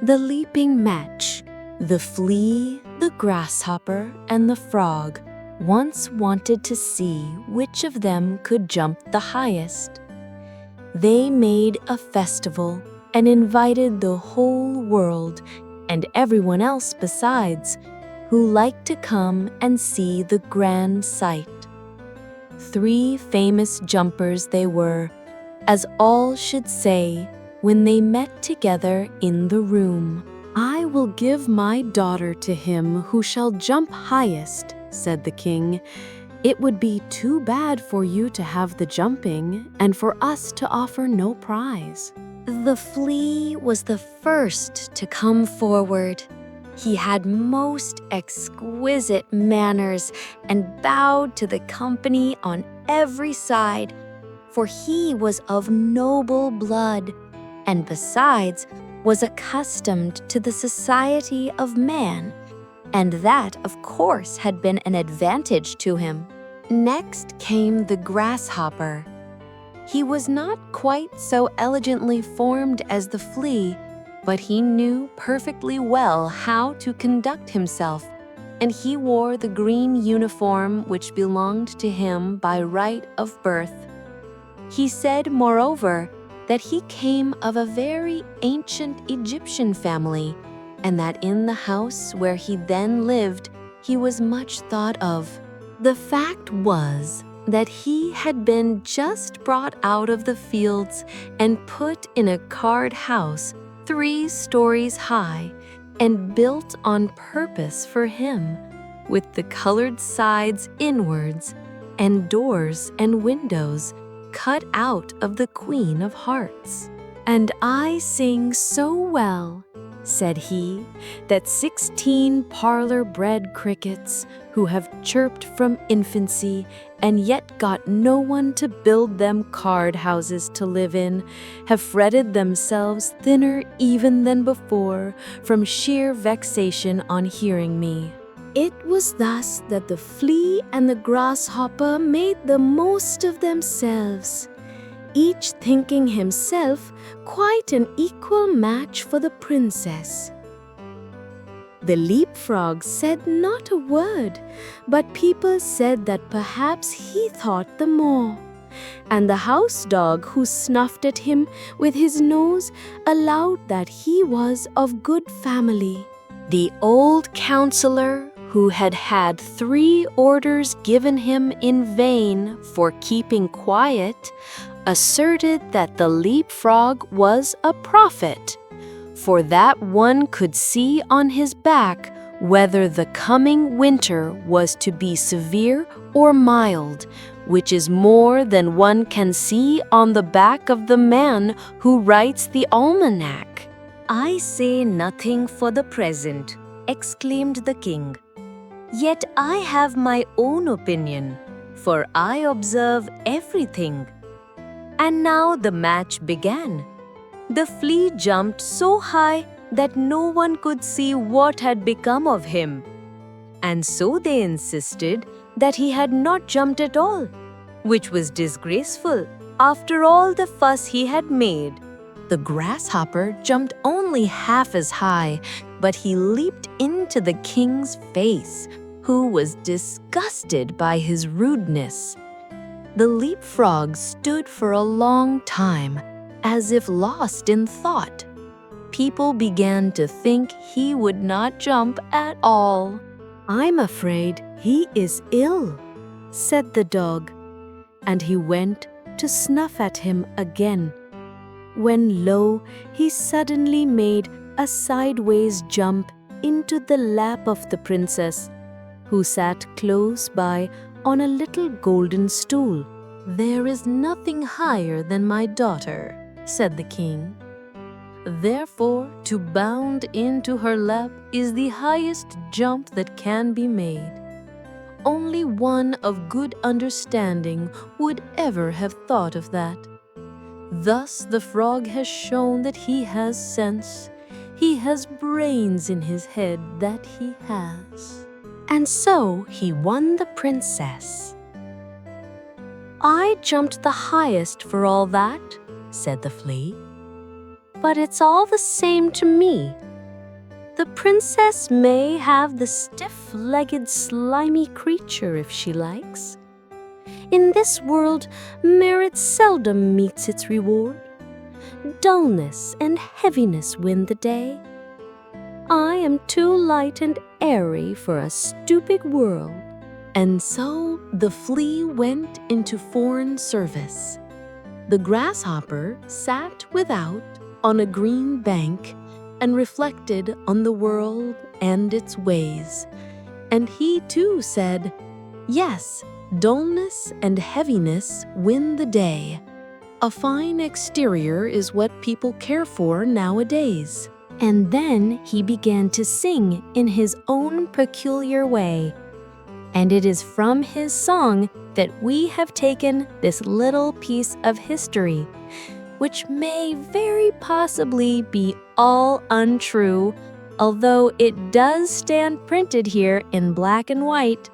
The leaping match. The flea, the grasshopper, and the frog once wanted to see which of them could jump the highest. They made a festival and invited the whole world and everyone else besides who liked to come and see the grand sight. 3 famous jumpers they were, as all should say when they met together in the room. "I will give my daughter to him who shall jump highest," said the king. "It would be too bad for you to have the jumping and for us to offer no prize." The flea was the first to come forward. He had most exquisite manners and bowed to the company on every side, for he was of noble blood, and besides was accustomed to the society of man, and that, of course, had been an advantage to him. Next came the grasshopper. He was not quite so elegantly formed as the flea, but he knew perfectly well how to conduct himself, and he wore the green uniform which belonged to him by right of birth. He said, moreover, that he came of a very ancient Egyptian family, and that in the house where he then lived, he was much thought of. The fact was that he had been just brought out of the fields and put in a card house 3 stories high and built on purpose for him, with the colored sides inwards and doors and windows cut out of the Queen of Hearts. "And I sing so well," said he, "that 16 parlor-bred crickets, who have chirped from infancy and yet got no one to build them card houses to live in, have fretted themselves thinner even than before from sheer vexation on hearing me." It was thus that the flea and the grasshopper made the most of themselves, each thinking himself quite an equal match for the princess. The leapfrog said not a word, but people said that perhaps he thought the more, and the house dog who snuffed at him with his nose allowed that he was of good family. The old counselor, who had had 3 orders given him in vain for keeping quiet, asserted that the leapfrog was a prophet, for that one could see on his back whether the coming winter was to be severe or mild, which is more than one can see on the back of the man who writes the almanac. "I say nothing for the present," exclaimed the king. "Yet I have my own opinion, for I observe everything." And now the match began. The flea jumped so high that no one could see what had become of him, and so they insisted that he had not jumped at all, which was disgraceful after all the fuss he had made. The grasshopper jumped only half as high, but he leaped into the king's face, who was disgusted by his rudeness. The leapfrog stood for a long time, as if lost in thought. People began to think he would not jump at all. "I'm afraid he is ill," said the dog, and he went to snuff at him again, when lo, he suddenly made a sideways jump into the lap of the princess, who sat close by on a little golden stool. "There is nothing higher than my daughter," said the king. "Therefore, to bound into her lap is the highest jump that can be made. Only one of good understanding would ever have thought of that. Thus the frog has shown that he has sense. He has brains in his head that he has." And so he won the princess. "I jumped the highest for all that," said the flea. "But it's all the same to me, The princess may have the stiff-legged, slimy creature if she likes. In this world, merit seldom meets its reward. Dullness and heaviness win the day. I am too light and airy for a stupid world. And so the flea went into foreign service. The grasshopper sat without on a green bank and reflected on the world and its ways. And he too said, "Yes, dullness and heaviness win the day. A fine exterior is what people care for nowadays." And then he began to sing in his own peculiar way. And it is from his song that we have taken this little piece of history, which may very possibly be all untrue, although it does stand printed here in black and white.